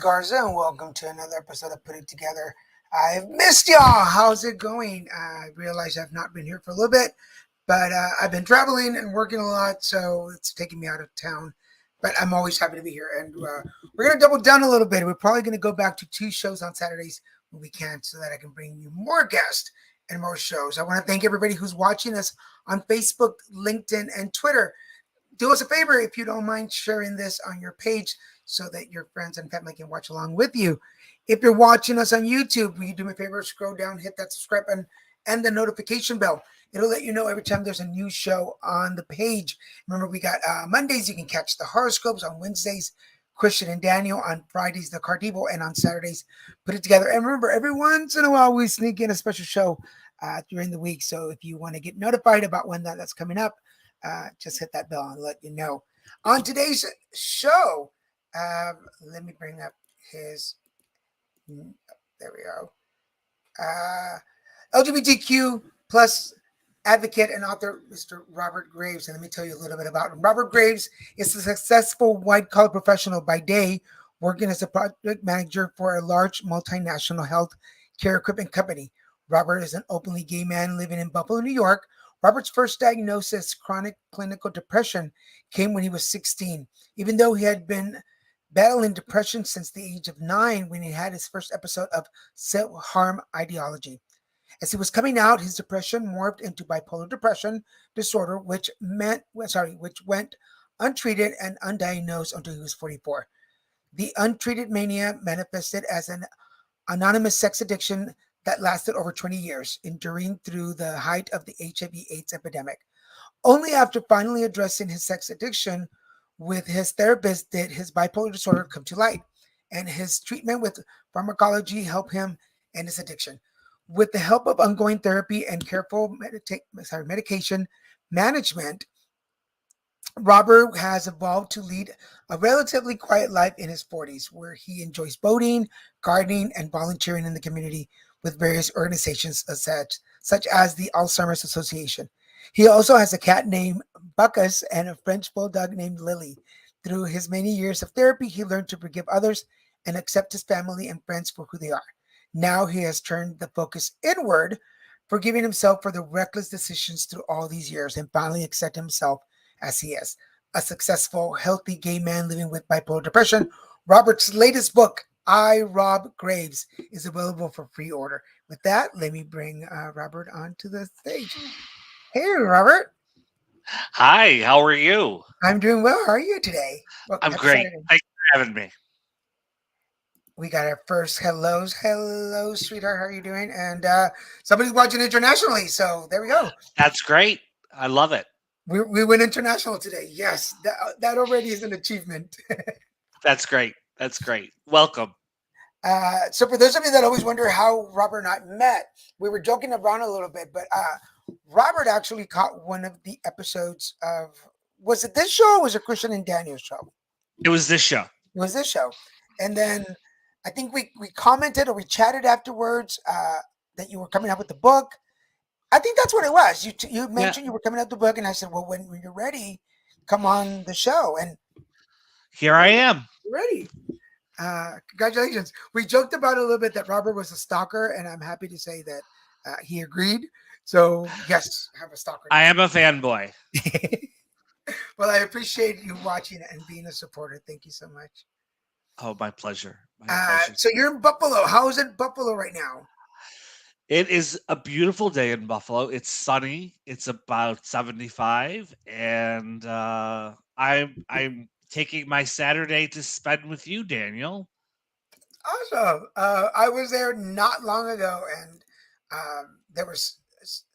Garza, and welcome to another episode of Put It Together. I've missed y'all. How's it going? I realize I've not been here for a little bit, but I've been traveling and working a lot, so it's taking me out of town. But I'm always happy to be here, and we're going to double down a little bit. We're probably going to go back to 2 shows on Saturdays when we can so that I can bring you more guests and more shows. I want to thank everybody who's watching us on Facebook, LinkedIn, and Twitter. Do us a favor if you don't mind sharing this on your page so that your friends and family can watch along with you. If you're watching us on YouTube, will you do me a favor, scroll down, hit that subscribe button and the notification bell. It'll let you know every time there's a new show on the page. Remember, we got Mondays, you can catch the horoscopes. On Wednesdays, Christian and Daniel. On Fridays, the Cardivo. And on Saturdays, Put It Together. And remember, every once in a while, we sneak in a special show during the week. So if you want to get notified about when that's coming up, just hit that bell and let you know. On today's show, let me bring up his, there we go, LGBTQ plus advocate and author, Mr. Robert Graves. And let me tell you a little bit about him. Robert Graves is a successful white-collar professional by day, working as a project manager for a large multinational health care equipment company. Robert is an openly gay man living in Buffalo, New York. Robert's first diagnosis, chronic clinical depression, came when he was 16. Even though he had been battling depression since the age of 9 when he had his first episode of self-harm ideology. As he was coming out, his depression morphed into bipolar depression disorder, which went untreated and undiagnosed until he was 44. The untreated mania manifested as an anonymous sex addiction that lasted over 20 years, enduring through the height of the HIV/AIDS epidemic. Only after finally addressing his sex addiction with his therapist did his bipolar disorder come to light, and his treatment with pharmacology helped him end his addiction. With the help of ongoing therapy and careful medication management, Robert has evolved to lead a relatively quiet life in his 40s, where he enjoys boating, gardening, and volunteering in the community with various organizations such as the Alzheimer's Association. He also has a cat named Bacchus and a French bulldog named Lily. Through his many years of therapy, he learned to forgive others and accept his family and friends for who they are. Now he has turned the focus inward, forgiving himself for the reckless decisions through all these years, and finally accept himself as he is. A successful, healthy gay man living with bipolar depression. Robert's latest book, I, Rob Graves, is available for pre-order. With that, let me bring Robert onto the stage. Hey, Robert. Hi, how are you? I'm doing well. How are you today? I'm great. Thanks for having me. We got our first hellos. Hello, sweetheart. How are you doing? And somebody's watching internationally, so there we go. That's great. I love it. We went international today. Yes, that already is an achievement. That's great. That's great. Welcome. So for those of you that always wonder how Robert and I met, we were joking around a little bit, but Robert actually caught one of the episodes of, was it this show or was it Christian and Daniel's show? It was this show. It was this show. And then I think we commented or we chatted afterwards that you were coming out with the book. I think that's what it was. You mentioned you were coming out with the book, and I said, well, when you're ready, come on the show. And here I am. Ready. Congratulations. We joked about it a little bit that Robert was a stalker, and I'm happy to say that he agreed. So, yes, I have a stalker. I am a fanboy. Well, I appreciate you watching and being a supporter. Thank you so much. Oh, my pleasure. So you're in Buffalo. How is it Buffalo right now? It is a beautiful day in Buffalo. It's sunny. It's about 75, and I'm taking my Saturday to spend with you, Daniel. Awesome. I was there not long ago, and there was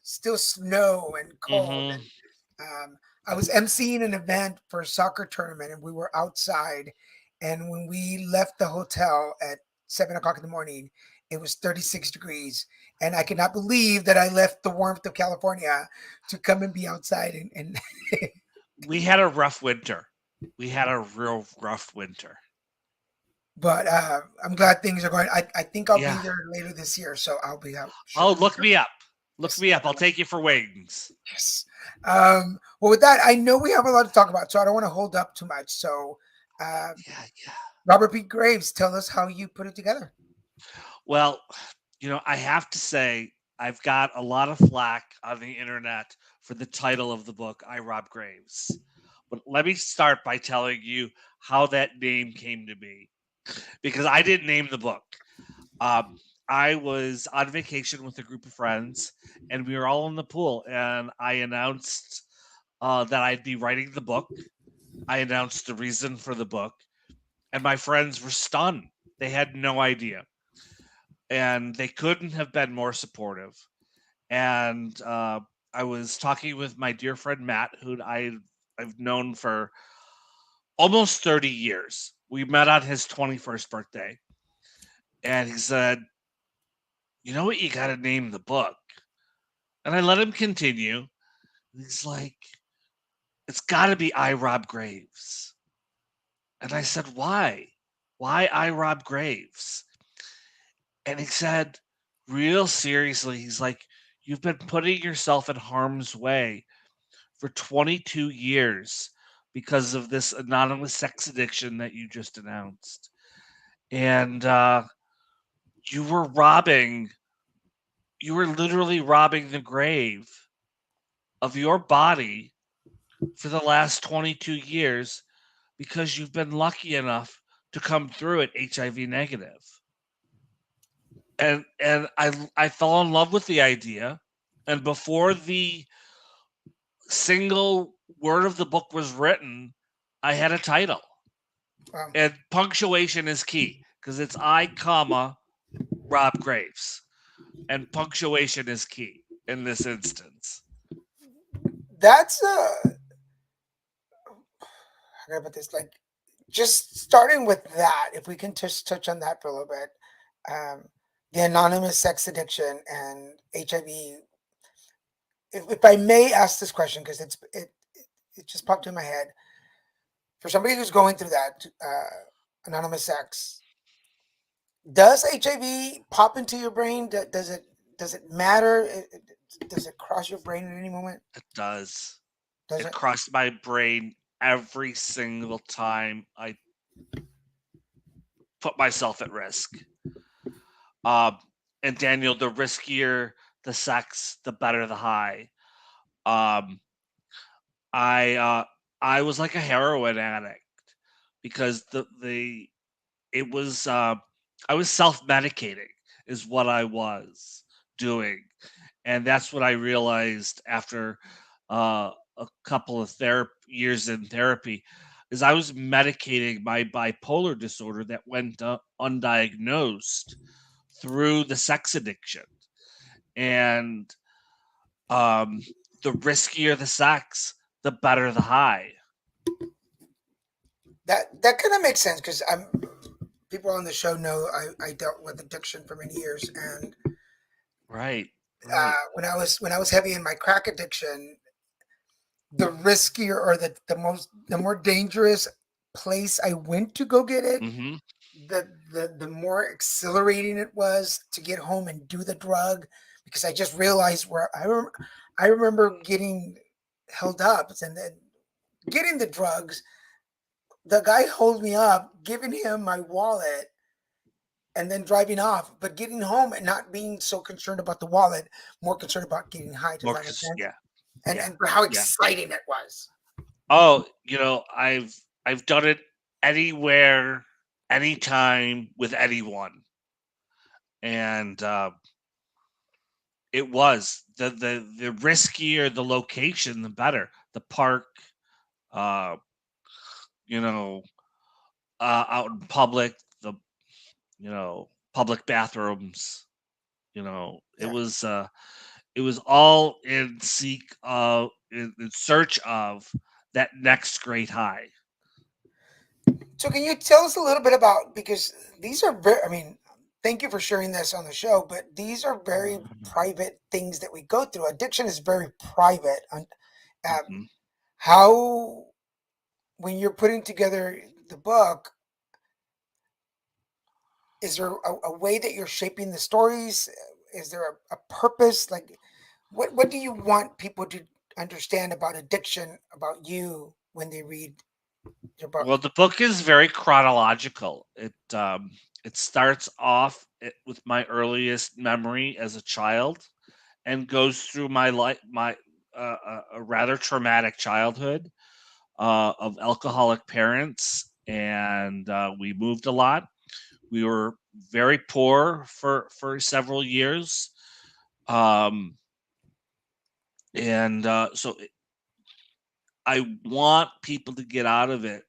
still snow and cold. Mm-hmm. And, I was emceeing an event for a soccer tournament, and we were outside. And when we left the hotel at 7 o'clock in the morning, it was 36 degrees. And I could not believe that I left the warmth of California to come and be outside. And we had a rough winter. We had a real rough winter. But I'm glad things are going. I think I'll be there later this year, so I'll be out. Oh, look me up. Look me up. I'll take you for wings. Yes. Well, with that, I know we have a lot to talk about, so I don't want to hold up too much. So Uh, Yeah, yeah. Robert P. Graves, tell us how you put it together. Well, I have to say I've got a lot of flack on the internet for the title of the book, I Rob Graves. But let me start by telling you how that name came to be, because I didn't name the book. Um, I was on vacation with a group of friends, and we were all in the pool, and I announced that I'd be writing the book. I announced the reason for the book, and my friends were stunned. They had no idea, and they couldn't have been more supportive. And I was talking with my dear friend Matt, who I've known for almost 30 years. We met on his 21st birthday, and he said, "You know what? You got to name the book." And I let him continue. And he's like, "It's got to be I Rob Graves." And I said, "Why? Why I Rob Graves?" And he said, real seriously, he's like, "You've been putting yourself in harm's way for 22 years because of this anonymous sex addiction that you just announced. And you were robbing, you were literally robbing the grave of your body for the last 22 years because you've been lucky enough to come through it HIV negative." And I fell in love with the idea. And before the single word of the book was written, I had a title. Wow. And punctuation is key because it's I, comma, Rob Graves. And punctuation is key in this instance. That's how can I put this? Like, just starting with that, if we can just touch on that for a little bit, um, the anonymous sex addiction and HIV. If I may ask this question, because it just popped in my head. For somebody who's going through that anonymous sex, does HIV pop into your brain? Does it matter? Does it cross your brain at any moment? It does. Does It it? crossed my brain every single time I put myself at risk. Um, and Daniel, the riskier the sex, the better the high. Um, I I was like a heroin addict because the it was I was self medicating is what I was doing, and that's what I realized after a couple of years in therapy is I was medicating my bipolar disorder that went undiagnosed through the sex addiction. And um, the riskier the sex, the better the high. That kind of makes sense because I'm people on the show know I dealt with addiction for many years, and Right, right. when I was heavy in my crack addiction, the riskier or the more dangerous place I went to go get it, Hmm. the more exhilarating it was to get home and do the drug because I just realized where I remember getting held up and then getting the drugs. The guy holds me up, giving him my wallet, and then driving off. But getting home and not being so concerned about the wallet, more concerned about getting high. Does More, that make sense? yeah, And yeah, and for how yeah. exciting it was. Oh, I've done it anywhere, anytime with anyone, and it was the riskier the location, the better. The park, uh, you know, out in public, the public bathrooms. It Yeah. was it was all in search of that next great high. So can you tell us a little bit about because these are very I mean, thank you for sharing this on the show, but these are very private things that we go through. Addiction is very private. Um, Hmm. how when you're putting together the book, is there a way that you're shaping the stories? Is there a purpose? Like, what do you want people to understand about addiction, about you when they read Your book. Well, the book is very chronological. It starts off with my earliest memory as a child, and goes through my life, my a rather traumatic childhood of alcoholic parents, and we moved a lot. We were very poor for several years, um, and so I want people to get out of it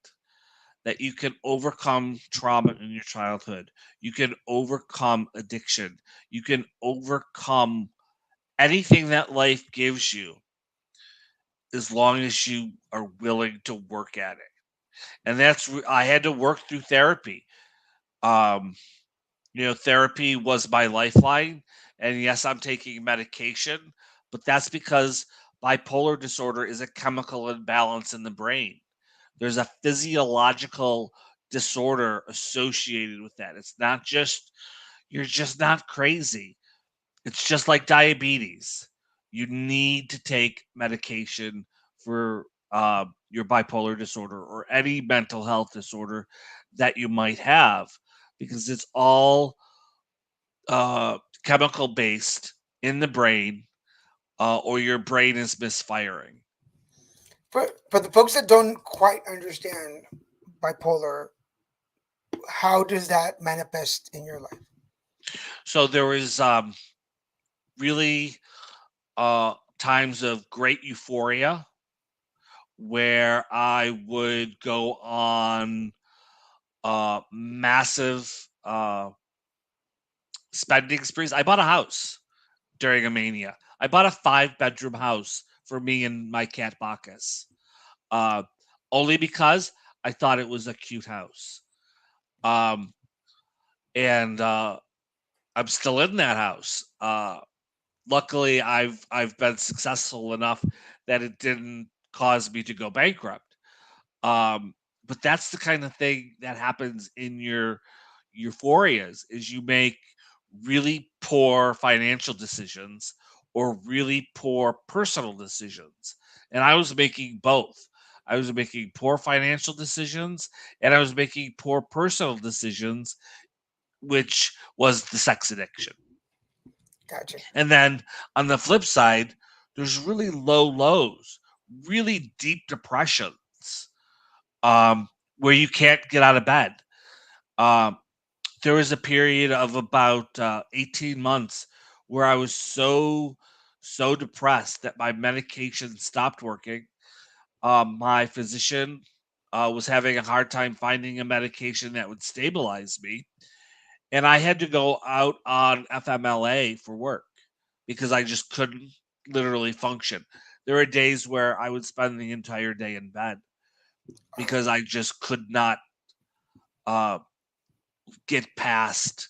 that you can overcome trauma in your childhood. You can overcome addiction. You can overcome anything that life gives you as long as you are willing to work at it. And I had to work through therapy. Um, therapy was my lifeline. And yes, I'm taking medication, but that's because bipolar disorder is a chemical imbalance in the brain. There's a physiological disorder associated with that. It's not just, you're just not crazy. It's just like diabetes. You need to take medication for your bipolar disorder or any mental health disorder that you might have, because it's all chemical based in the brain, or your brain is misfiring. For the folks that don't quite understand bipolar, how does that manifest in your life? So there was really times of great euphoria where I would go on massive spending sprees. I bought a house during a mania. I bought a 5-bedroom house for me and my cat Bacchus, uh, only because I thought it was a cute house. Um, and I'm still in that house. Luckily, I've been successful enough that it didn't cause me to go bankrupt. Um, but that's the kind of thing that happens in your euphorias, is you make really poor financial decisions or really poor personal decisions. And I was making both. I was making poor financial decisions and I was making poor personal decisions, which was the sex addiction. Gotcha. And then on the flip side, there's really low lows, really deep depressions, where you can't get out of bed. Um, there was a period of about 18 months where I was so depressed that my medication stopped working. My physician was having a hard time finding a medication that would stabilize me, and I had to go out on FMLA for work because I just couldn't literally function. There were days where I would spend the entire day in bed because I just could not uh, get past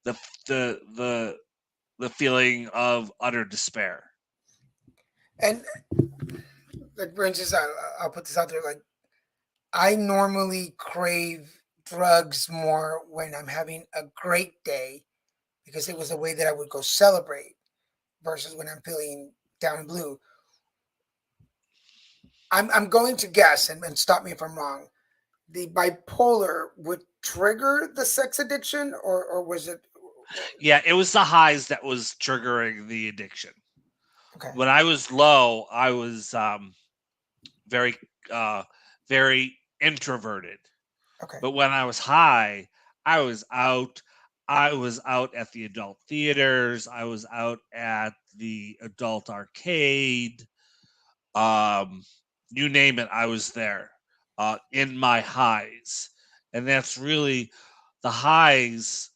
the the the the feeling of utter despair. And like, for instance, I'll put this out there. Like, I normally crave drugs more when I'm having a great day because it was a way that I would go celebrate versus when I'm feeling down blue. I'm going to guess and stop me if I'm wrong. The bipolar would trigger the sex addiction, or was it Yeah, it was the highs that was triggering the addiction. okay? When I was low, I was very uh, very introverted. Okay, But when I was high, I was out. I was out at the adult theaters. I was out at the adult arcade. Um, you name it, I was there in my highs. And that's really, the highs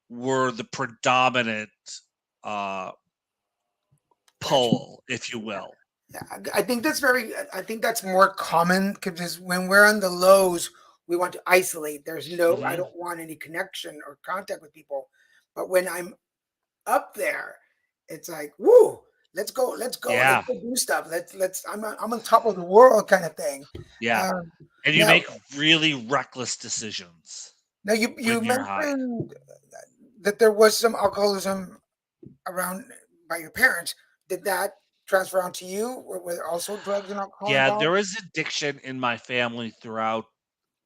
were the predominant uh, gotcha. pole, if you will. Yeah, I think that's very. I think that's more common because when we're on the lows, we want to isolate. There's no. I Hmm. don't want any connection or contact with people. But when I'm up there, it's like, woo, let's Yeah, go do stuff. I'm on top of the world kind of thing. yeah. Um, And you now, make really reckless decisions now you when you're high. mentioned that there was some alcoholism around by your parents. Did that transfer onto you? Were there also drugs and alcohol Yeah, there involved? is addiction in my family throughout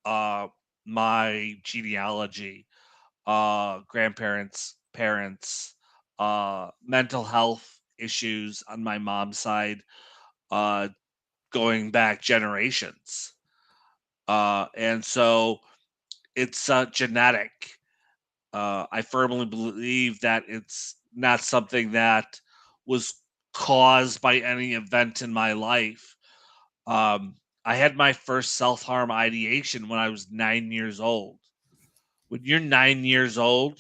uh my genealogy. Grandparents, parents, mental health issues on my mom's side, uh going back generations. And so it's genetic. I firmly believe that it's not something that was caused by any event in my life. Um, I had my first self harm ideation when I was 9 years old. When you're 9 years old,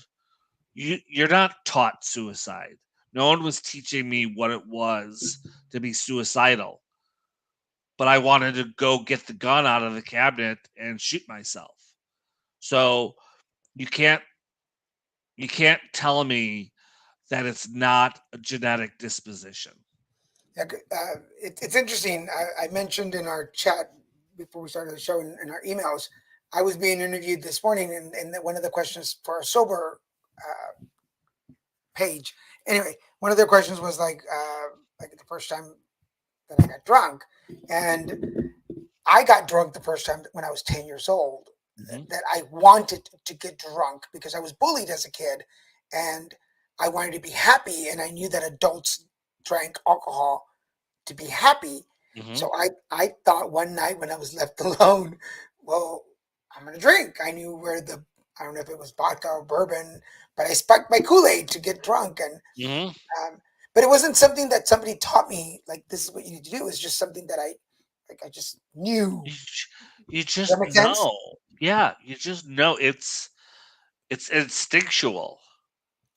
you're not taught suicide. No one was teaching me what it was to be suicidal, but I wanted to go get the gun out of the cabinet and shoot myself. So you can't you can't tell me that it's not a genetic disposition. Yeah, it's interesting. I mentioned in our chat before we started the show in our emails, I was being interviewed this morning, and one of the questions for our sober uh, page. Anyway, one of their questions was like the first time that I got drunk, and I got drunk the first time when I was 10 years old. Hmm. That I wanted to get drunk because I was bullied as a kid, and I wanted to be happy, and I knew that adults drank alcohol to be happy. Hmm. So I thought one night when I was left alone, well, I'm gonna drink. I knew where I don't know if it was vodka or bourbon, but I spiked my Kool-Aid to get drunk, and Hmm. um, but it wasn't something that somebody taught me. Like this is what you need to do. It's just something that I just knew. You, you Does that just make sense? know. Yeah, you just know it's instinctual.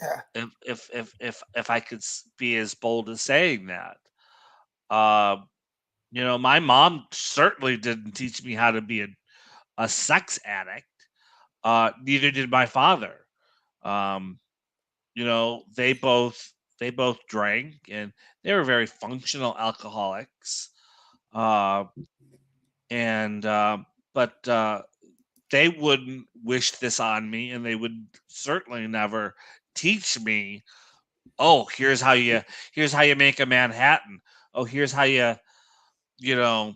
Yeah. If I could be as bold as saying that. Um, my mom certainly didn't teach me how to be a sex addict. Neither did my father. Um, they both drank, and they were very functional alcoholics. Uh, and but they wouldn't wish this on me, and they would certainly never teach me. Oh, here's how you make a Manhattan. Oh, you know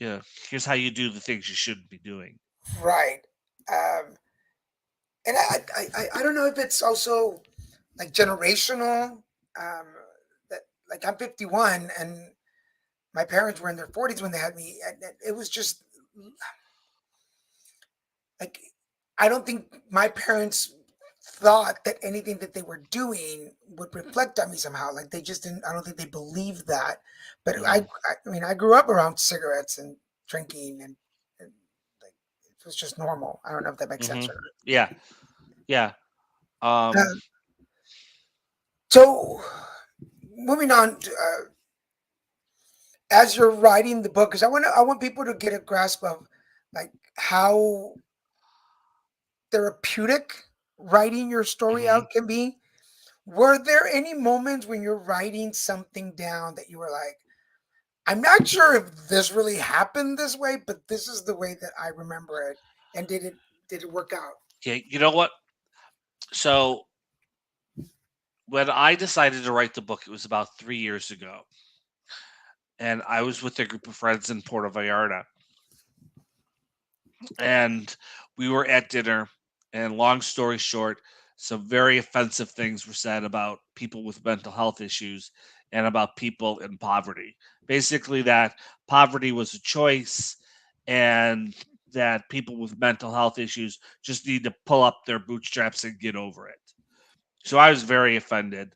yeah here's how you do the things you shouldn't be doing. Right. Um, and I don't know if it's also like generational. Um, that like I'm 51 and my parents were in their 40s when they had me. And it was just like I don't think my parents thought that anything that they were doing would reflect on me somehow. Like they just didn't. I don't think they believed that. But Mhm. I mean, I grew up around cigarettes and drinking, and like it was just normal. I don't know if that makes sense Mhm. or not. Yeah. Yeah. Um. Uh, so moving on, as you're writing the book, because I want people to get a grasp of like how therapeutic writing your story Mhm. out can be. Were there any moments when you're writing something down that you were like, I'm not sure if this really happened this way, but this is the way that I remember it. And did it work out? Yeah. You know what? So when I decided to write the book, it was about 3 years ago, and I was with a group of friends in Puerto Vallarta, and we were at dinner. And long story short, some very offensive things were said about people with mental health issues and about people in poverty. Basically, that poverty was a choice, and that people with mental health issues just need to pull up their bootstraps and get over it. So I was very offended.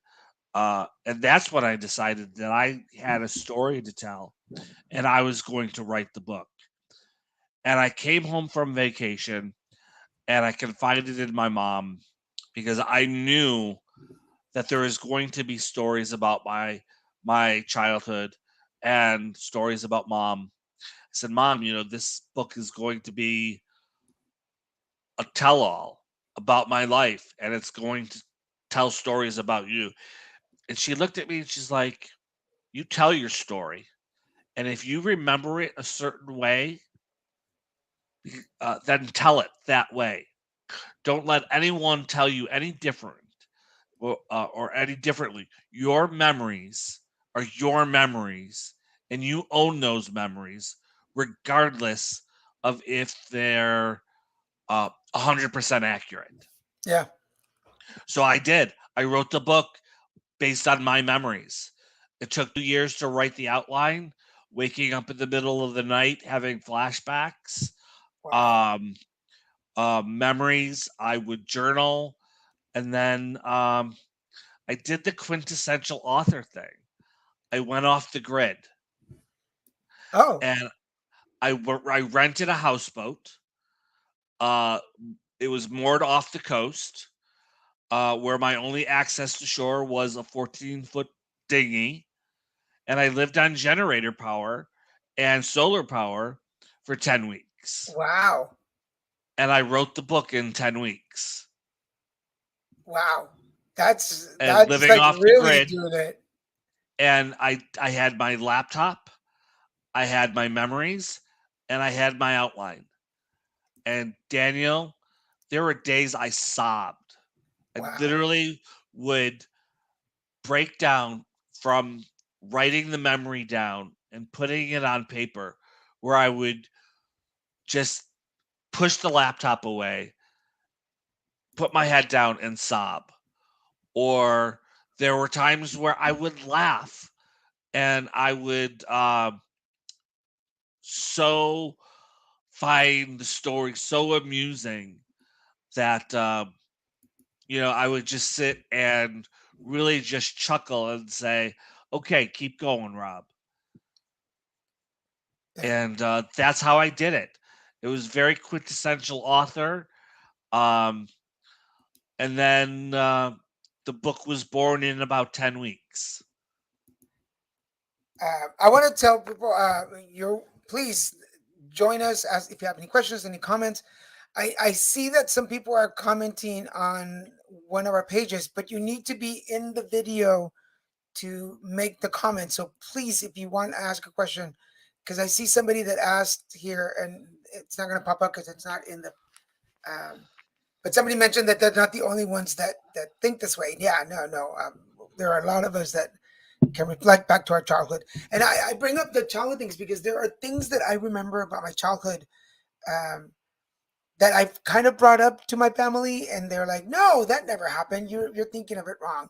And that's when I decided that I had a story to tell and I was going to write the book. And I came home from vacation and I confided in my mom because I knew that there is going to be stories about my childhood and stories about mom. I said, "Mom, this book is going to be a tell-all about my life, and it's going to tell stories about you." And she looked at me and she's like, "You tell your story, and if you remember it a certain way, then tell it that way. Don't let anyone tell you any different or any differently. Your memories are your memories, and you own those memories, regardless of if they're 100% accurate. Yeah. So I did. I wrote the book based on my memories. It took 2 years to write the outline, waking up in the middle of the night, having flashbacks, Wow. um, memories. I would journal, and then I did the quintessential author thing. I went off the grid, Oh, and I rented a houseboat. Uh, it was moored off the coast, where my only access to shore was a 14-foot dinghy, and I lived on generator power and solar power for 10 weeks. wow. And I wrote the book in 10 weeks. Wow. And That's living like off the really grid, doing it. and I had my laptop, I had my memories, and I had my outline. And Daniel, there were days I sobbed. I Wow. literally would break down from writing the memory down and putting it on paper, where I would just push the laptop away, put my head down and sob. Or there were times where I would laugh, and I would so find the story so amusing that I would just sit and really just chuckle and say, "Okay, keep going, Rob." Yeah. And that's how I did it. It was very quintessential author. Um, and then the book was born in about 10 weeks. I want to tell people, you please join us as if you have any questions, any comments. I see that some people are commenting on one of our pages, but you need to be in the video to make the comment. So please, if you want to ask a question, because I see somebody that asked here and it's not going to pop up because it's not in the. But somebody mentioned that they're not the only ones that think this way. Yeah, no, no. There are a lot of us that can reflect back to our childhood, and I bring up the childhood things because there are things that I remember about my childhood. Um, that I've kind of brought up to my family, and they're like, "No, that never happened. You're thinking of it wrong."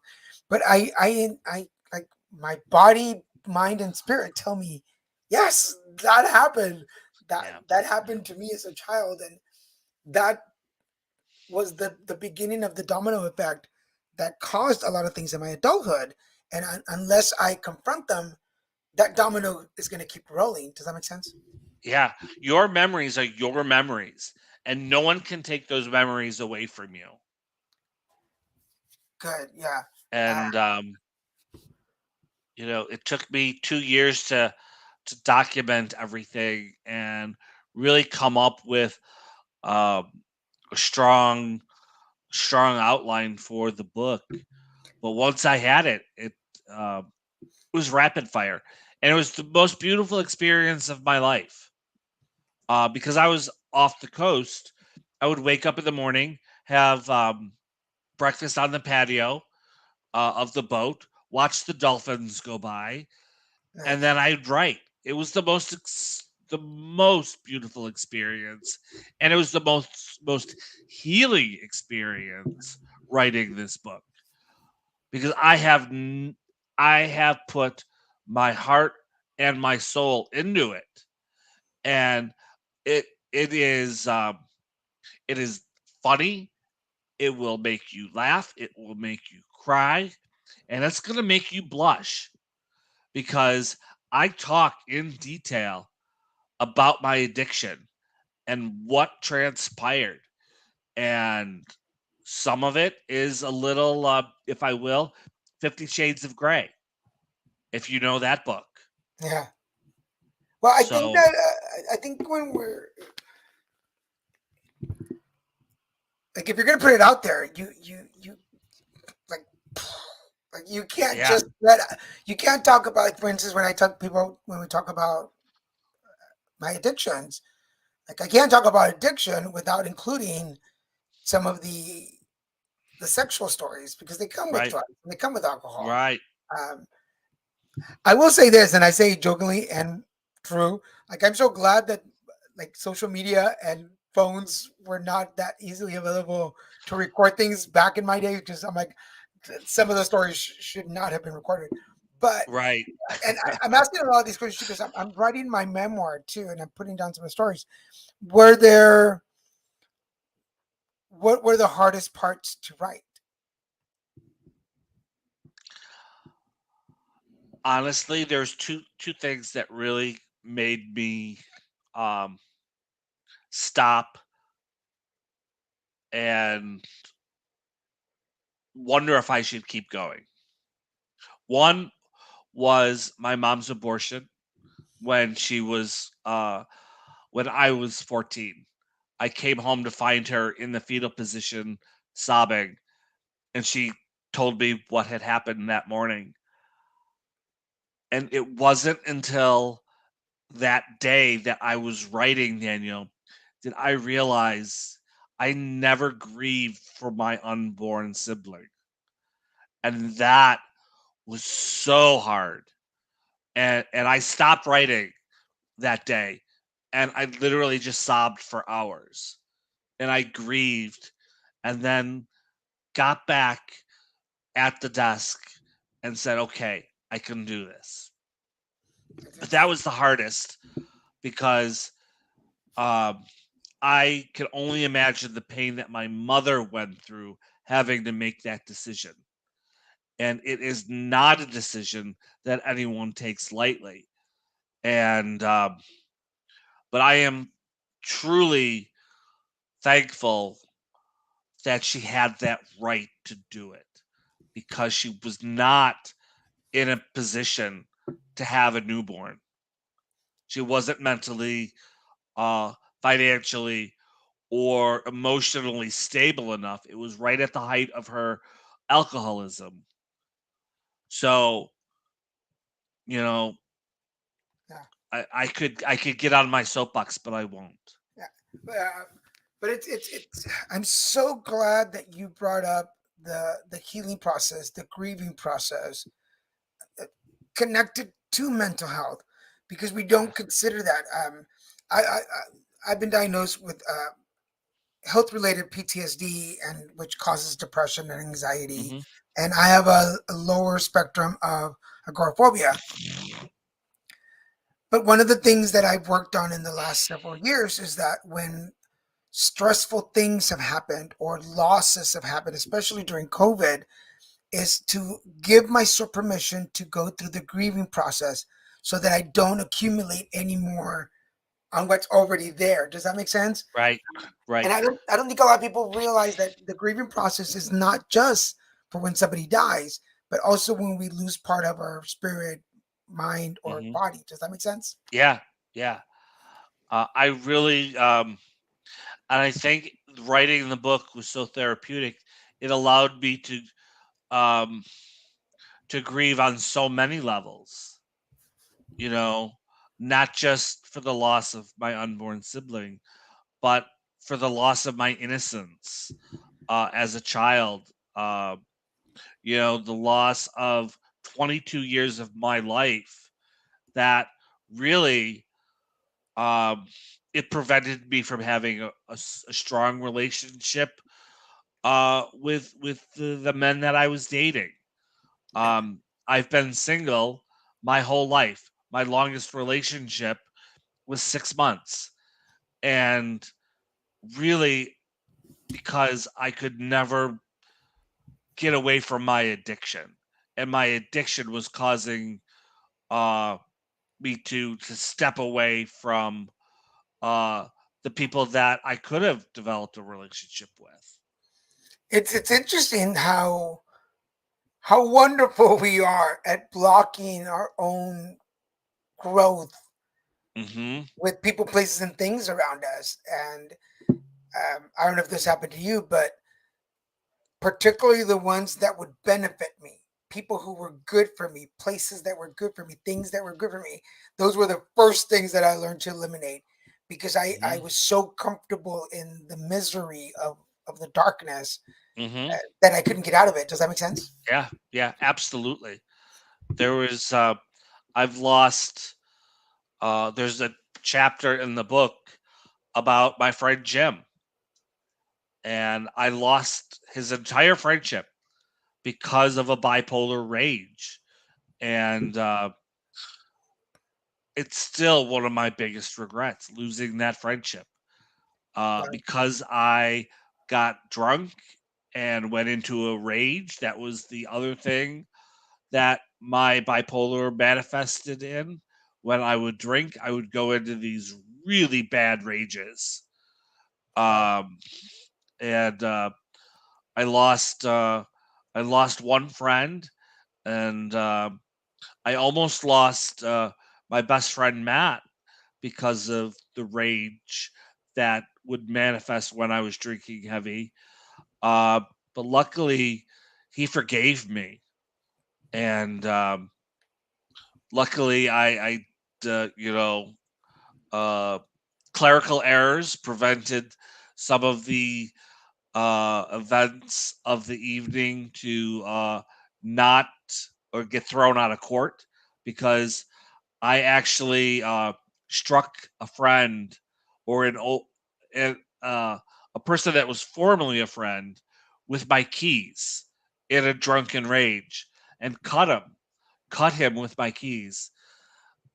But I like my body, mind, and spirit tell me, "Yes, that happened. That Yeah. that happened to me as a child, and that was the beginning of the domino effect that caused a lot of things in my adulthood. And unless I confront them, that domino is going to keep rolling." Does that make sense? Yeah. Your memories are your memories, and no one can take those memories away from you. Good. Yeah. Uh, And it took me 2 years to document everything and really come up with um, a strong outline for the book. But once I had it, it was rapid fire, and it was the most beautiful experience of my life. Because I was off the coast, I would wake up in the morning, have breakfast on the patio of the boat, watch the dolphins go by, and nice. then I'd write. It was the most beautiful experience, and it was the most healing experience writing this book, because I have put my heart and my soul into it, and it it is it is funny. It will make you laugh. It will make you cry, and it's gonna make you blush, because I talk in detail about my addiction and what transpired. And some of it is a little, if I will, 50 Shades of Grey, if you know that book. Yeah. Well, I think So, that I think when we're like, if you're gonna put it out there, you like like you can't yeah, just let you can't talk about. Like, for instance, when we talk about my addictions, like I can't talk about addiction without including some of the sexual stories because they come with right, drugs and they come with alcohol. right. Um, I will say this, and I say it jokingly and true. Like I'm so glad that like social media and phones were not that easily available to record things back in my day. Because I'm like, some of the stories should not have been recorded. But Right. and I'm asking a lot of these questions because I'm writing my memoir too, and I'm putting down some of the stories. Were there what were the hardest parts to write? Honestly, there's two things that really made me um, stop and wonder if I should keep going. One was my mom's abortion when she was when I was 14. I came home to find her in the fetal position sobbing, and she told me what had happened that morning. And it wasn't until that day that I was writing, Daniel, did I realize I never grieved for my unborn sibling. And that was so hard. And I stopped writing that day, and I literally just sobbed for hours. And I grieved, and then got back at the desk and said, "Okay, I can do this." It's But that interesting. was the hardest because um, I can only imagine the pain that my mother went through having to make that decision. And it is not a decision that anyone takes lightly. And but I am truly thankful that she had that right to do it because she was not in a position to have a newborn. She wasn't mentally, financially, or emotionally stable enough. It was right at the height of her alcoholism. So, you know, Yeah, I could get on my soapbox, but I won't. yeah. Uh, but it's. I'm so glad that you brought up the healing process, the grieving process, connected to mental health, because we don't consider that. I've been diagnosed with health related PTSD, and which causes depression and anxiety, Hmm. and I have a lower spectrum of agoraphobia. But one of the things that I've worked on in the last several years is that when stressful things have happened or losses have happened, especially during COVID, is to give myself permission to go through the grieving process so that I don't accumulate anymore on what's already there. Does that make sense? Right, And right. I don't think a lot of people realize that the grieving process is not just for when somebody dies, but also when we lose part of our spirit, mind, or Hmm. body. Does that make sense? Yeah, yeah. I really, and I think writing the book was so therapeutic. It allowed me um, to grieve on so many levels. You know, not just for the loss of my unborn sibling, but for the loss of my innocence as a child. The loss of 22 years of my life that really um, it prevented me from having a strong relationship with the men that I was dating. I've been single my whole life. My longest relationship was 6 months, and really because I could never get away from my addiction, and my addiction was causing uh, me to step away from uh, the people that I could have developed a relationship with. It's interesting how wonderful we are at blocking our own growth Hmm. with people, places, and things around us. And I don't know if this happened to you, but particularly the ones that would benefit me, people who were good for me, places that were good for me, things that were good for me. Those were the first things that I learned to eliminate because I Hmm. was so comfortable in the misery of the darkness Hmm. that I couldn't get out of it. Does that make sense? Yeah, yeah, absolutely. There was. I've lost. There's a chapter in the book about my friend Jim, and I lost his entire friendship because of a bipolar rage, and it's still one of my biggest regrets losing that friendship Wow. because I got drunk and went into a rage. That was the other thing that my bipolar manifested in. When I would drink, I would go into these really bad rages. Wow. Um, and I lost I lost one friend, and I almost lost my best friend Matt because of the rage that would manifest when I was drinking heavy. Uh, but luckily, he forgave me, and luckily, you know, uh, clerical errors prevented some of the events of the evening to not or get thrown out of court because I actually struck a friend or an, uh, a person that was formerly a friend with my keys in a drunken rage and cut him with my keys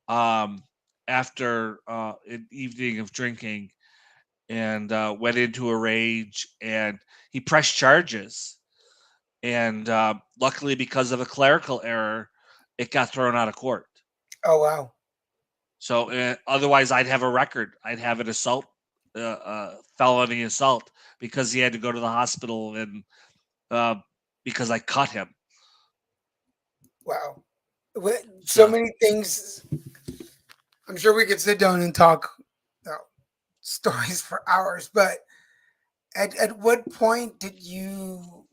um, after an evening of drinking and went into a rage and he pressed charges and luckily because of a clerical error it got thrown out of court. Oh wow. So otherwise, I'd have a record. I'd have an assault, felony assault, because he had to go to the hospital and uh, because I cut him. Wow. So So many things. I'm sure we could sit down and talk stories for hours, but at what point did you,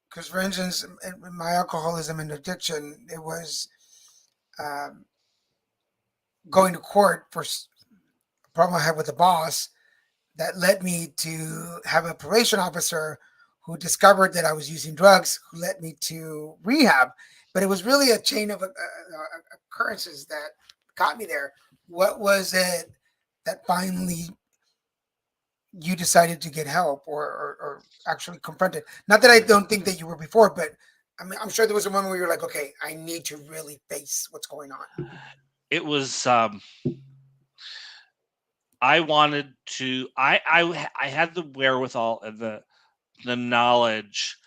because for instance, in my alcoholism and addiction, it was um, going to court for a problem I had with the boss that led me to have a probation officer who discovered that I was using drugs, who led me to rehab. But it was really a chain of occurrences that got me there. What was it that finally you decided to get help or actually confront it? Not that I don't think that you were before, but I mean, I'm sure there was a moment where you're like, okay, I need to really face what's going on. it was. I wanted to. I had the wherewithal and the knowledge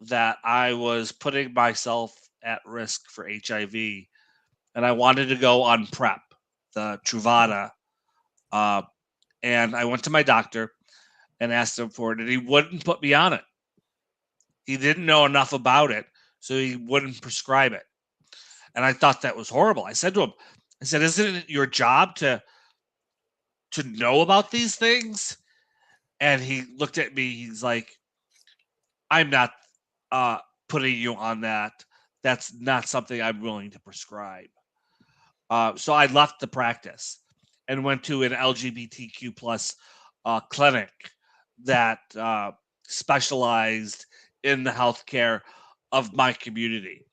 that I was putting myself at risk for HIV, and I wanted to go on PrEP, the Truvada, uh, and I went to my doctor and asked him for it, and he wouldn't put me on it. He didn't know enough about it, so he wouldn't prescribe it. And I thought that was horrible. I said to him, I said, "Isn't it your job to know about these things?" And he looked at me. He's like, "I'm not uh, putting you on that. That's not something I'm willing to prescribe." So I left the practice and went to an LGBTQ plus clinic that specialized in the healthcare of my community.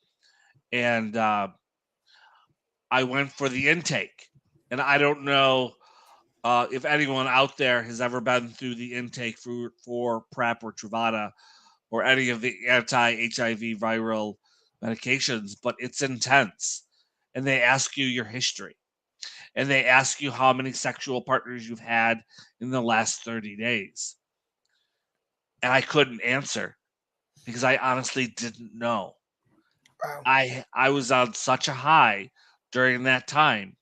And I went for the intake. And I don't know if anyone out there has ever been through the intake for PrEP or Truvada or any of the anti HIV viral medications, but it's intense. And they ask you your history and they ask you how many sexual partners you've had in the last 30 days. And I couldn't answer because I honestly didn't know. Wow. I was on such a high during that time.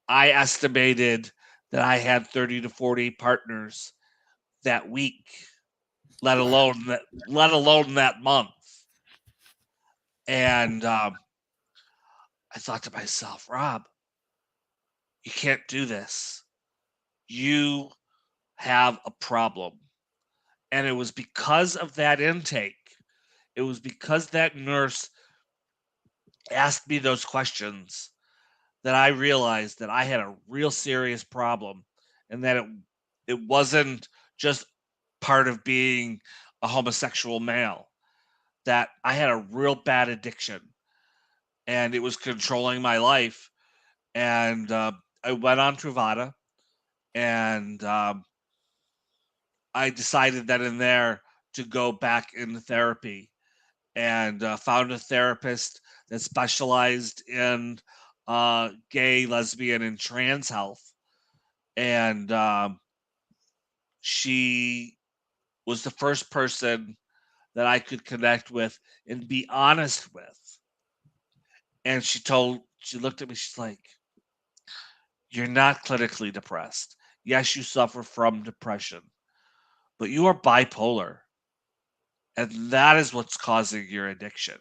I estimated that I had 30 to 40 partners that week, Wow. let alone that month. And I thought to myself, Rob, you can't do this. You have a problem. And it was because of that intake. It was because that nurse asked me those questions that I realized that I had a real serious problem and that it wasn't just part of being a homosexual male, that I had a real bad addiction and it was controlling my life. And I went on Truvada, and I decided that in there to go back into therapy, and found a therapist that specialized in gay, lesbian, and trans health. And she was the first person that I could connect with and be honest with. And she looked at me, she's like, "You're not clinically depressed. Yes, you suffer from depression, but you are bipolar. And that is what's causing your addiction.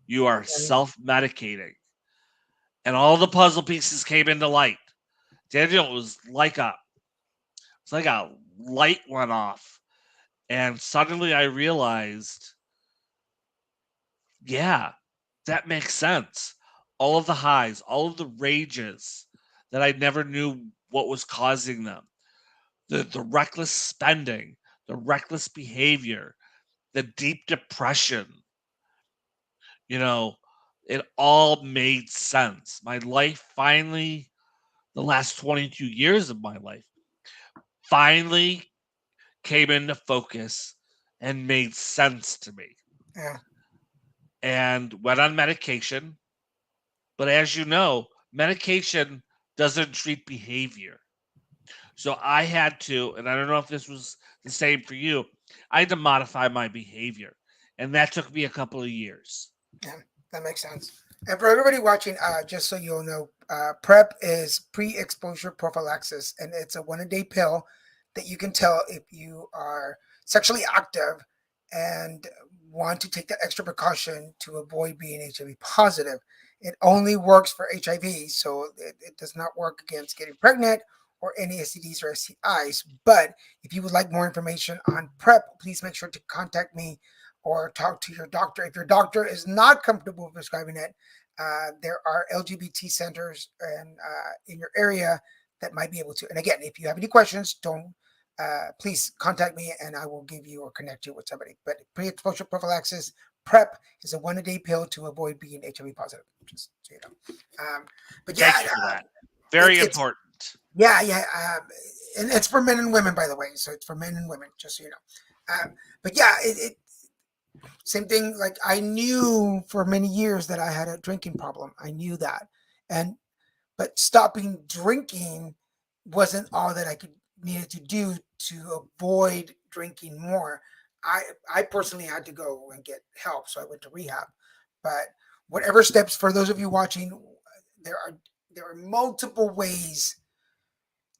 You are And self medicating." And all the puzzle pieces came into light. Daniel, it's like a light went off. And suddenly I realized, yeah, that makes sense. All of the highs, all of the rages that I never knew what was causing them, the reckless spending, the reckless behavior, the deep depression, you know, it all made sense. My life finally, the last 22 years of my life, finally came into focus and made sense to me. yeah, And went on medication. But as you know, medication doesn't treat behavior. So I had to, and I don't know if this was the same for you, I had to modify my behavior. And that took me a couple of years. yeah, that makes sense. And for everybody watching, just so you'll know, PrEP is pre-exposure prophylaxis, and it's a one-a-day pill that you can tell if you are sexually active and want to take that extra precaution to avoid being HIV positive. It only works for HIV, so it does not work against getting pregnant or any STDs or STIs. But if you would like more information on PrEP, please make sure to contact me or talk to your doctor. If your doctor is not comfortable prescribing it, there are LGBT centers in your area that might be able to. And again, if you have any questions, don't please contact me and I will give you or connect you with somebody. But pre-exposure prophylaxis PrEP is a one-a-day pill to avoid being HIV positive. Just so you know. But yeah, Thank you for that. Very it's important. yeah. And it's for men and women, by the way. So it's for men and women, just so you know. But yeah, same thing. Like I knew for many years that I had a drinking problem. I knew that, and but stopping drinking wasn't all that I could needed to do to avoid drinking more. I I personally had to go and get help, so I went to rehab. But whatever steps for those of you watching, there are there are multiple ways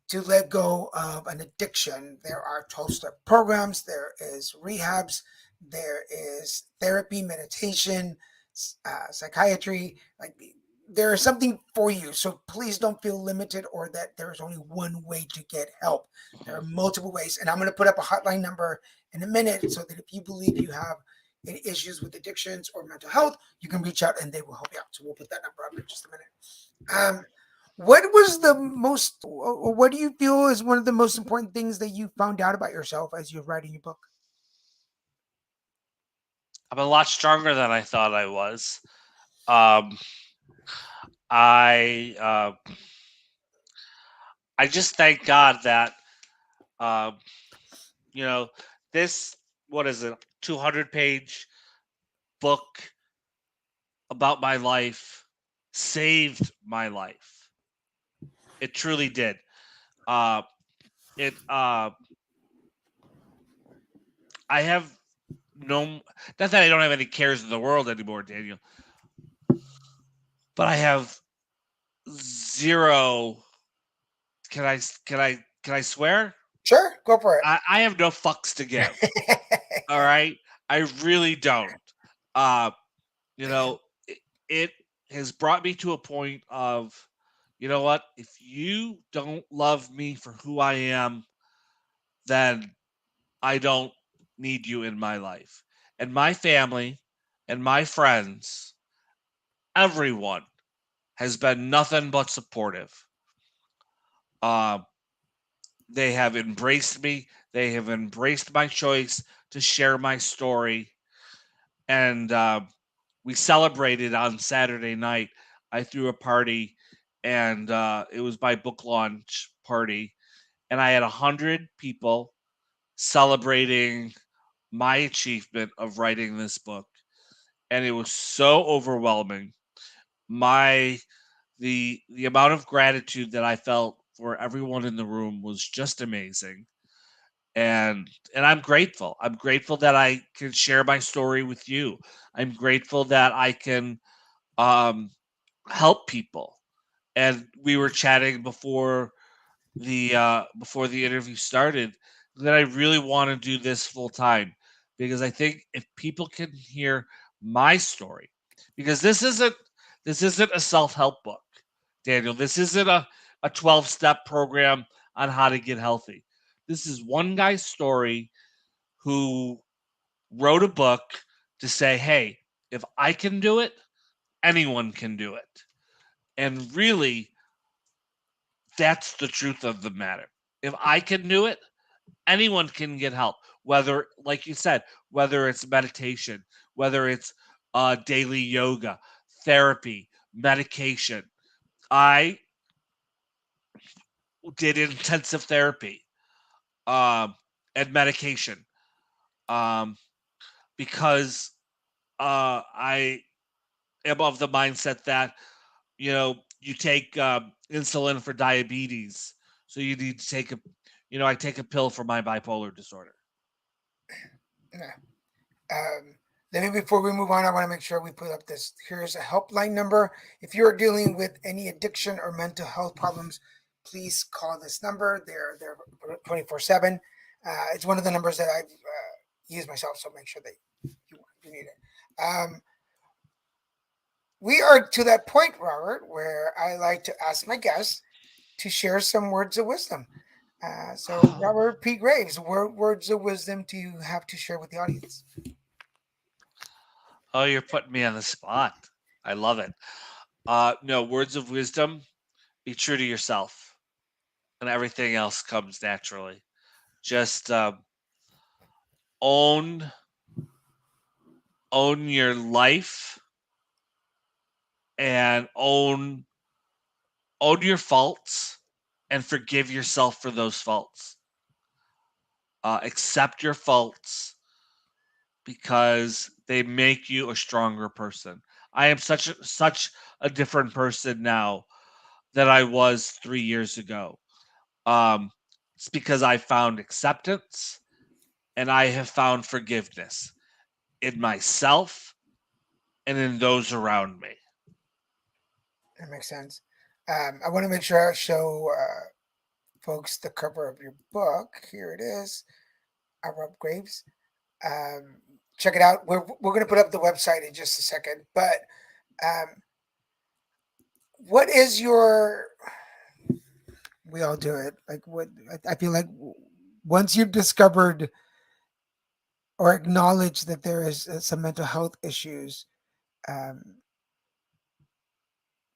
to let go of an addiction. There are 12-step programs, there is rehabs, there is therapy, meditation, psychiatry. Like there is something for you. So please don't feel limited or that there is only one way to get help. There are multiple ways. And I'm going to put up a hotline number in a minute so that if you believe you have any issues with addictions or mental health, you can reach out and they will help you out. So we'll put that number up in just a minute. What was the most, or what do you feel is one of the most important things that you found out about yourself as you're writing your book? I'm a lot stronger than I thought I was. Um, I I just thank God that um, you know, this, what is it, 200-page book about my life saved my life. It truly did. Uh, it I have no, not that I don't have any cares in the world anymore, Daniel, but I have zero. Can I swear? Sure, go for I have no fucks to give. it. All right, I really don't. Uh, you know, it has brought me to a point of, you know what? If you don't love me for who I am, then I don't need you in my life. And my family and my friends, everyone has been nothing but supportive. Uh, they have embraced me. They have embraced my choice to share my story. And we celebrated on Saturday night. I threw a party, and it was my book launch party, and I had 100 people celebrating my achievement of writing this book, and it was so overwhelming. My the amount of gratitude that I felt for everyone in the room was just amazing. And I'm grateful. I'm grateful that I can share my story with you. I'm grateful that I can um help people. And we were chatting before the interview started that I really want to do this full time, because I think if people can hear my story, because this isn't a self-help book, Daniel. This isn't a 12-step program on how to get healthy. This is one guy's story who wrote a book to say, hey, if I can do it, anyone can do it. And really, that's the truth of the matter. If I can do it, anyone can get help. Whether, like you said, whether it's meditation, whether it's daily yoga, therapy, medication. I did intensive therapy um, and medication um, because I am of the mindset that you take insulin for diabetes, so you need to take I take a pill for my bipolar disorder. Yeah. Um, Let me, before we move on, I want to make sure we put up this. Here's a helpline number. If you're dealing with any addiction or mental health problems, please call this number. They're 24/7. It's one of the numbers that I've used myself, so make sure that you need it. We are to that point, Robert, where I like to ask my guests to share some words of wisdom. So, Robert P. Graves, what words of wisdom do you have to share with the audience? Oh, you're putting me on the spot. I love it. No, words of wisdom: be true to yourself, and everything else comes naturally. Just own own your life, and own your faults, and forgive yourself for those faults. Accept your faults because they make you a stronger person. I am such a different person now than I was 3 years ago. Um, it's because I found acceptance and I have found forgiveness in myself and in those around me. That makes sense. I want to make sure I show folks the cover of your book. Here it is. Rob Graves. Um, Check it out. We're going to put up the website in just a second. But um, what is your? We all do it. Like what I feel like once you've discovered or acknowledged that there is some mental health issues, um,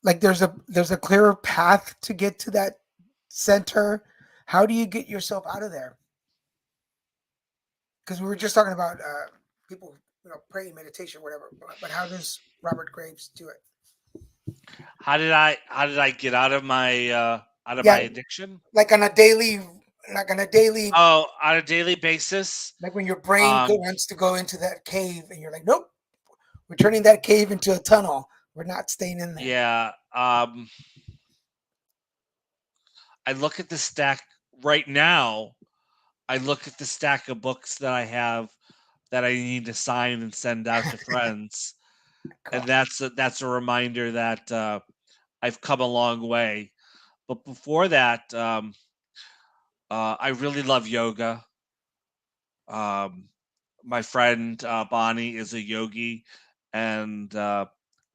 like there's a clearer path to get to that center. How do you get yourself out of there? Because we were just talking about people, praying, meditation, whatever. But how does Robert Graves do it? How did I get out of my Yeah, addiction? like on a daily, like on a daily, Oh, on a daily basis. like when your brain Um, wants to go into that cave, and you're like, nope, we're turning that cave into a tunnel. We're not staying in there. yeah. I look at the stack right now. I look at the stack of books that I have that I need to sign and send out to friends, and Cool. that's a reminder that I've come a long way. But before that, I really love yoga. Um, my friend Bonnie is a yogi, and I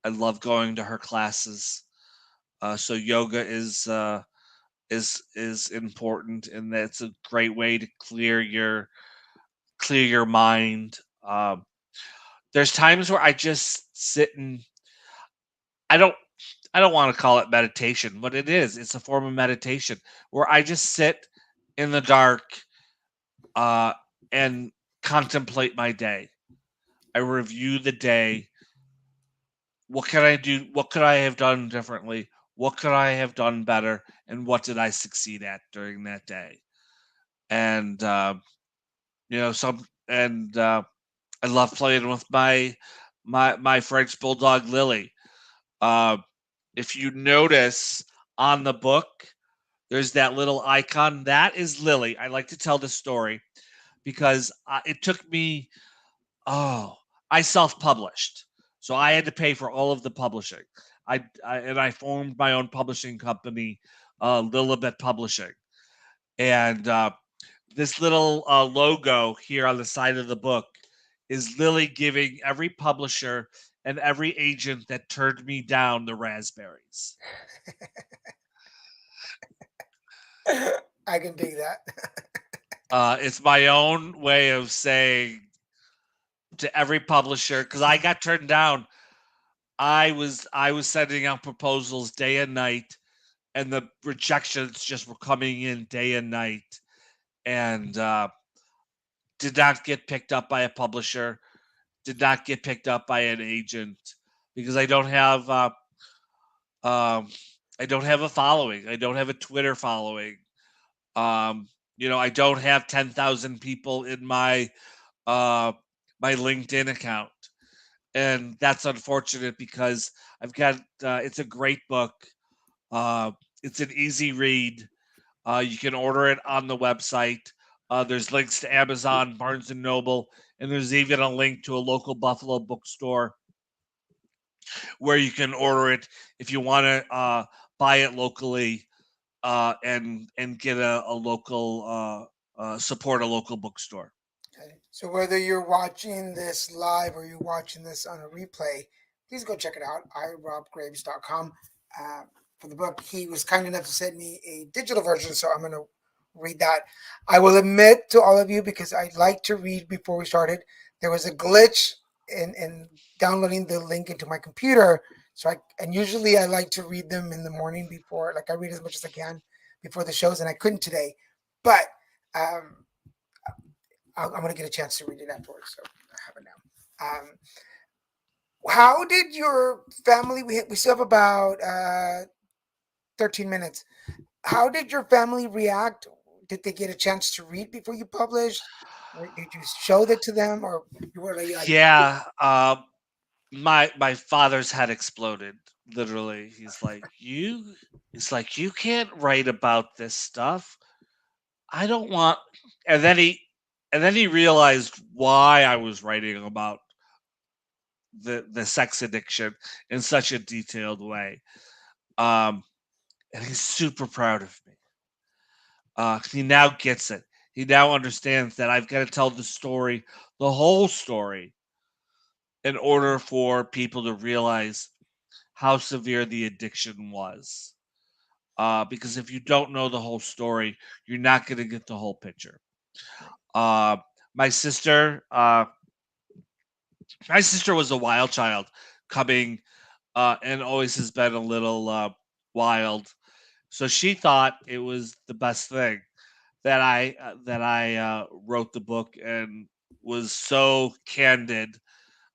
love going to her classes. So yoga is important, and that's a great way to clear your mind. There's times where I just sit and I don't I don't want to call it meditation, but it is. It's a form of meditation where I just sit in the dark uh, and contemplate my day. I review the day what can I do? What could I have done differently? What could I have done better? And what did I succeed at during that day? And some and I love playing with my French bulldog Lily. Uh, if you notice on the book, there's that little icon. That is Lily. I like to tell this story because it took me. Oh, I self-published, so I had to pay for all of the publishing. I formed my own publishing company, Lilibet Publishing, and this little logo here on the side of the book is Lily giving every publisher and every agent that turned me down the raspberries. I can dig that. It's my own way of saying to every publisher because I got turned down. I was sending out proposals day and night, and the rejections just were coming in day and night, and did not get picked up by a publisher, did not get picked up by an agent because um, I don't have a following. I don't have a Twitter following. Um, I don't have 10,000 people in uh, my LinkedIn account, and that's unfortunate because I've got. It's a great book. Uh, it's an easy read. You can order it on the website. There's links to Amazon, Barnes and Noble, and there's even a link to a local Buffalo bookstore where you can order it if you want to buy it locally and get a local support a local bookstore. Okay. So whether you're watching this live or you're watching this on a replay, please go check it out. irobgraves.com. Uh, for the book, he was kind enough to send me a digital version, so I'm going to read that. I will admit to all of you, because I like to read before we started, there was a glitch in downloading the link into my computer. And usually I like to read them in the morning before, like I read as much as I can before the shows, and I couldn't today. But um, I'm going to get a chance to read it afterwards. So I have it now. How did your family? We still have about 13 minutes. How did your family react? Did they get a chance to read before you published? Or did you show that to them, or you were like, Yeah, my father's head exploded. Literally, He's like, you can't write about this stuff. I don't want. And then he realized why I was writing about the sex addiction in such a detailed way. Um, and he's super proud of me. He now gets it. He now understands that I've got to tell the story, the whole story, in order for people to realize how severe the addiction was. Because if you don't know the whole story, you're not going to get the whole picture. Uh, my sister, uh, my sister was a wild child, coming and always has been a little wild. So she thought it was the best thing that I wrote the book and was so candid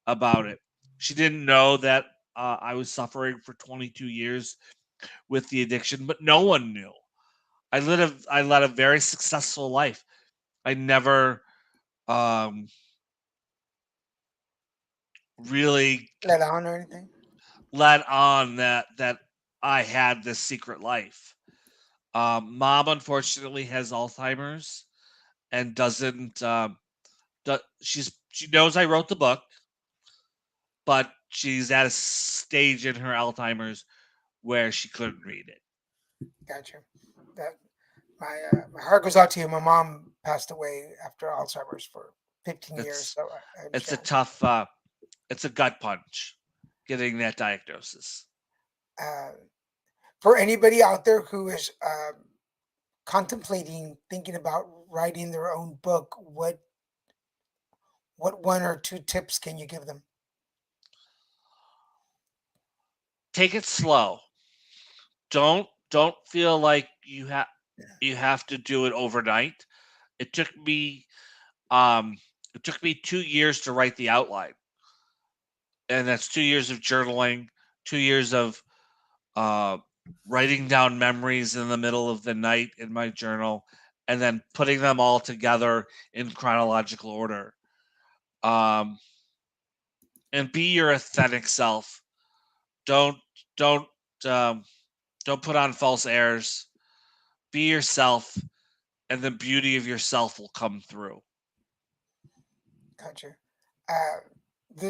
about it. She didn't know that I was suffering for 22 years with the addiction, but no one knew. I led a very successful life. I never um, really let on or anything? let on that I had this secret life. Mom unfortunately has Alzheimer's and doesn't. She knows I wrote the book, but she's at a stage in her Alzheimer's where she couldn't read it. Gotcha. That my heart goes out to you. My mom passed away after Alzheimer's for 15 years, It's so I it's a understand. tough. It's a gut punch getting that diagnosis. Uh, for anybody out there who is contemplating, thinking about writing their own book, what one or two tips can you give them? Take it slow. Don't feel like you have to do it overnight. It took me um it took me 2 years to write the outline. and that's 2 years of journaling, 2 years of uh, writing down memories in the middle of the night in my journal, and then putting them all together in chronological order. Um, and be your authentic self. Don't don't um, don't put on false airs. Be yourself, and the beauty of yourself will come through. Gotcha. Uh,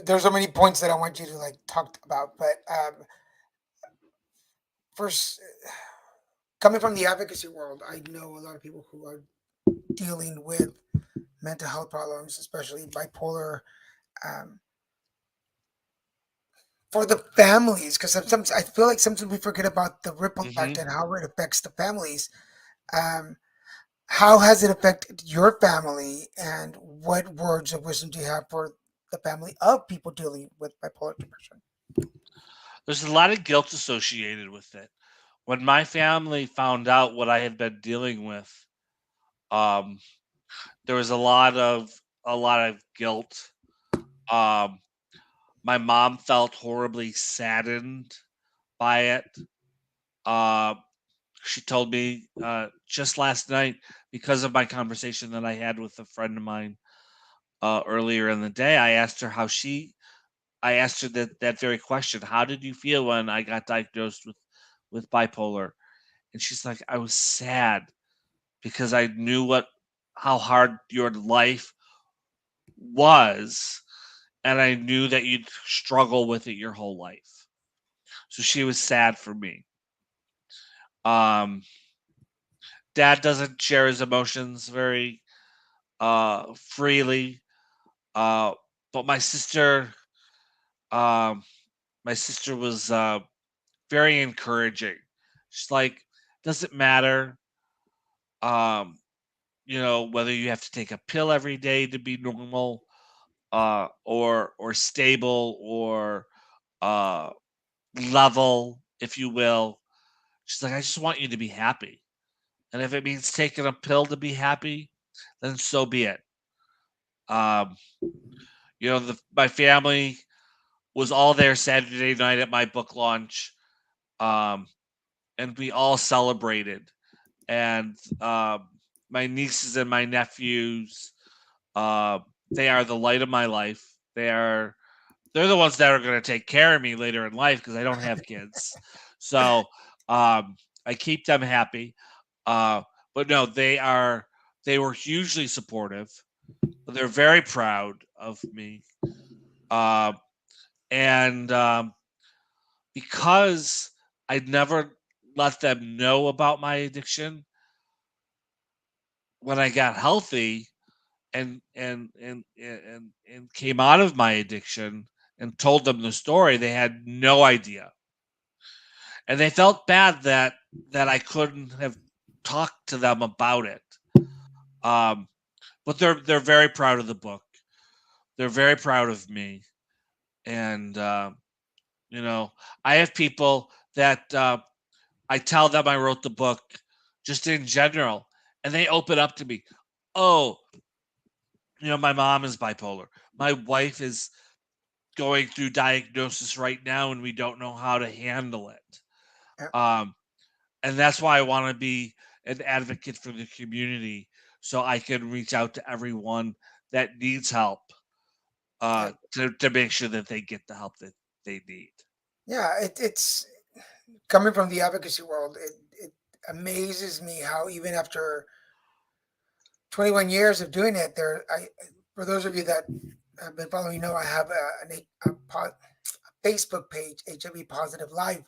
there's so many points that I want you to like talk about, but first, coming from the advocacy world, I know a lot of people who are dealing with mental health problems, especially bipolar. Um, for the families, because sometimes I feel like sometimes we forget about the ripple effect Hmm. and how it affects the families. Um, how has it affected your family, and what words of wisdom do you have for the family of people dealing with bipolar depression? There's a lot of guilt associated with it. When my family found out what I had been dealing with, um, there was a lot of guilt. Um, my mom felt horribly saddened by it. Uh, she told me just last night, because of my conversation that I had with a friend of mine earlier in the day. I asked her that very question. How did you feel when I got diagnosed with bipolar? And she's like, I was sad because I knew how hard your life was, and I knew that you'd struggle with it your whole life. So she was sad for me. Um, Dad doesn't share his emotions very freely, uh, but um, my sister was very encouraging. She's like, doesn't matter, um, whether you have to take a pill every day to be normal, or stable, or uh, level, if you will. She's like, I just want you to be happy. And if it means taking a pill to be happy, then so be it. Um, my family was all there Saturday night at my book launch, um, and we all celebrated. And my nieces and my nephews, uh, they are the light of my life. They're the ones that are going to take care of me later in life because I don't have kids. So I keep them happy. Uh, but no, they were hugely supportive. They're very proud of me. Uh, and because I'd never let them know about my addiction, when I got healthy and came out of my addiction and told them the story, they had no idea. And they felt bad that I couldn't have talked to them about it. Um, but they're very proud of the book. They're very proud of me, and you know, I have people that I tell them I wrote the book just in general, and they open up to me. Oh, my mom is bipolar. My wife is going through diagnosis right now, and we don't know how to handle it. Yeah, Um, and that's why I want to be an advocate for the community, so I can reach out to everyone that needs help, yeah, to make sure that they get the help that they need. yeah. It's coming from the advocacy world. It amazes me how even after 21 years of doing it, for those of you that have been following, know I have a Facebook page, HIV Positive Life,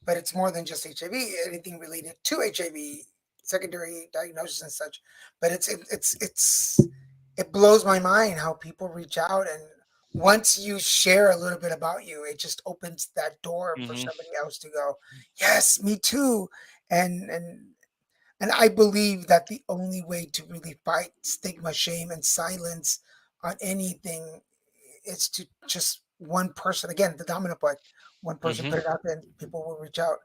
but it's more than just HIV. Anything related to HIV, secondary diagnosis and such. But it blows my mind how people reach out, and once you share a little bit about you, it just opens that door for Hmm. somebody else to go, yes, me too, and I believe that the only way to really fight stigma, shame, and silence on anything is to just one person, again, the domino effect. One person Hmm. put it out there and people will reach out.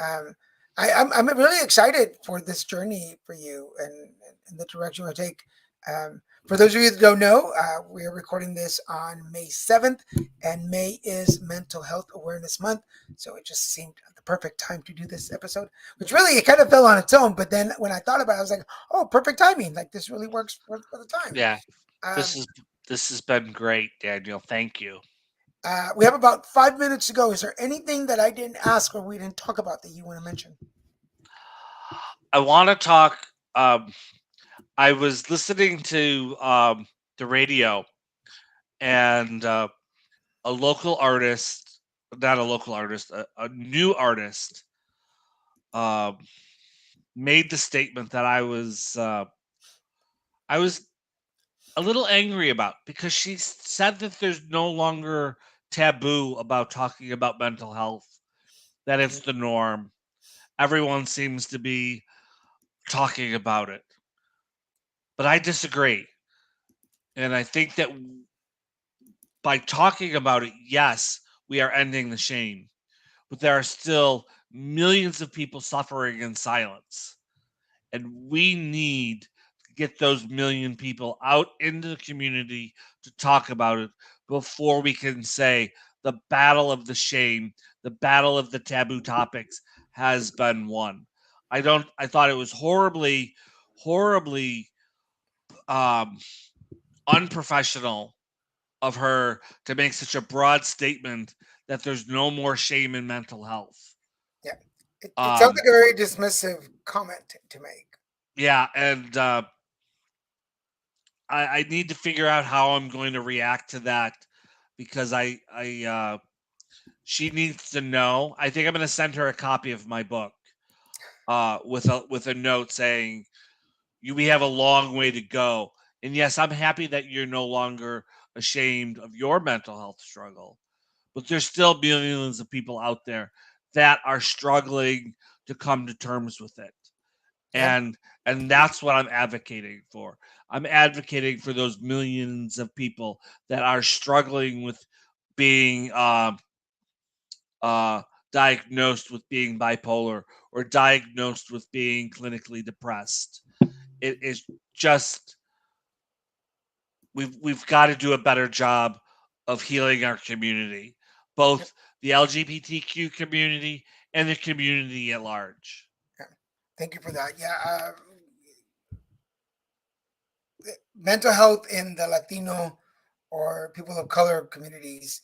Um, I'm really excited for this journey for you and the direction you take. For those of you that don't know, we are recording this on May 7th, and May is Mental Health Awareness Month. So it just seemed the perfect time to do this episode, which really it kind of fell on its own. But then when I thought about it, I was like, oh, perfect timing. Like this really works for the time. Yeah, Um, this is this has been great, Daniel. Thank you. we have about 5 minutes to go. Is there anything that I didn't ask or we didn't talk about that you want to mention? I want to talk. Um, I was listening to the radio, and a local artist, not a local artist, a new artist, um, made the statement that I was a little angry about, because she said that there's no longer taboo about talking about mental health, that it's the norm. Everyone seems to be talking about it. But I disagree. And I think that by talking about it, yes, we are ending the shame, but there are still millions of people suffering in silence. And we need to get those million people out into the community to talk about it before we can say the battle of the shame, the battle of the taboo topics has been won. I thought it was horribly um, unprofessional of her to make such a broad statement that there's no more shame in mental health. Yeah, it sounds Um, like a very dismissive comment to make. yeah, and I need to figure out how I'm going to react to that, because she needs to know. I think I'm going to send her a copy of my book, with a note saying, we have a long way to go. And yes, I'm happy that you're no longer ashamed of your mental health struggle, but there's still millions of people out there that are struggling to come to terms with it. Yeah, And that's what I'm advocating for. I'm advocating for those millions of people that are struggling with being uh, diagnosed with being bipolar, or diagnosed with being clinically depressed. It is just, we've got to do a better job of healing our community, yeah, both the LGBTQ community and the community at large. yeah. Thank you for that. Yeah, mental health in the Latino or people of color communities,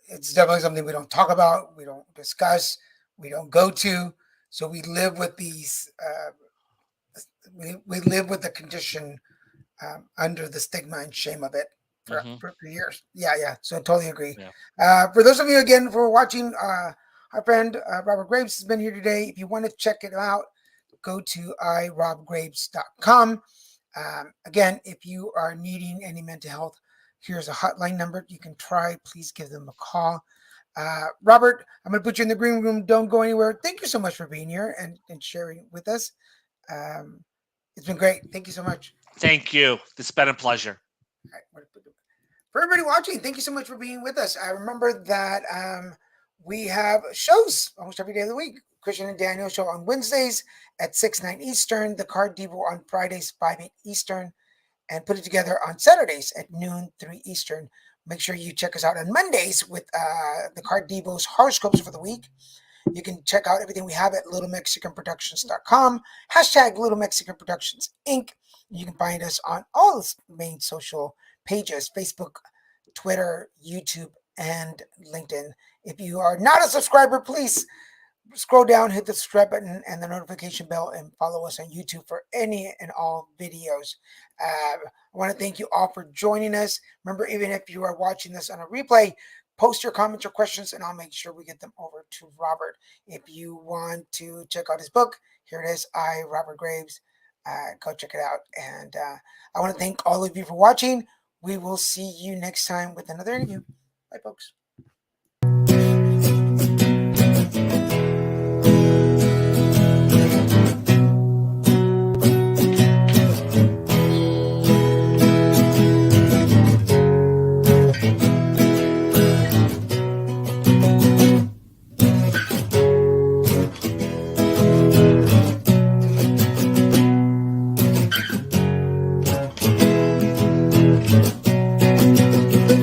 it's definitely something we don't talk about, we don't discuss, we don't go to. So we live with these. We live with the condition under the stigma and shame of it Hmm. for years. Yeah, yeah. So I totally agree. Yeah. For those of you again for watching, our friend Robert Graves has been here today. If you want to check it out, go to irobgraves.com. Again, if you are needing any mental health, here's a hotline number you can try. Please give them a call. Robert, I'm going to put you in the green room. Don't go anywhere. Thank you so much for being here and sharing with us. Um, it's been great. Thank you so much. Thank you. It's been a pleasure. All right, for everybody watching, thank you so much for being with us. I remember that we have shows almost every day of the week. Christian and Daniel show on Wednesdays at 6, 9 Eastern. The Card Devo on Fridays, 5, 8 Eastern. And put it together on Saturdays at noon, 3 Eastern. Make sure you check us out on Mondays with the Card Devo's horoscopes for the week. You can check out everything we have at littlemexicanproductions.com. Hashtag Little Mexican Productions Inc. You can find us on all the main social pages: Facebook, Twitter, YouTube, and LinkedIn. If you are not a subscriber, please scroll down, hit the subscribe button and the notification bell, and follow us on YouTube for any and all videos. I want to thank you all for joining us. Remember, even if you are watching this on a replay, post your comments or questions, and I'll make sure we get them over to Robert. If you want to check out his book, here it is, Robert Graves. Go check it out. And I want to thank all of you for watching. We will see you next time with another interview. Bye, folks.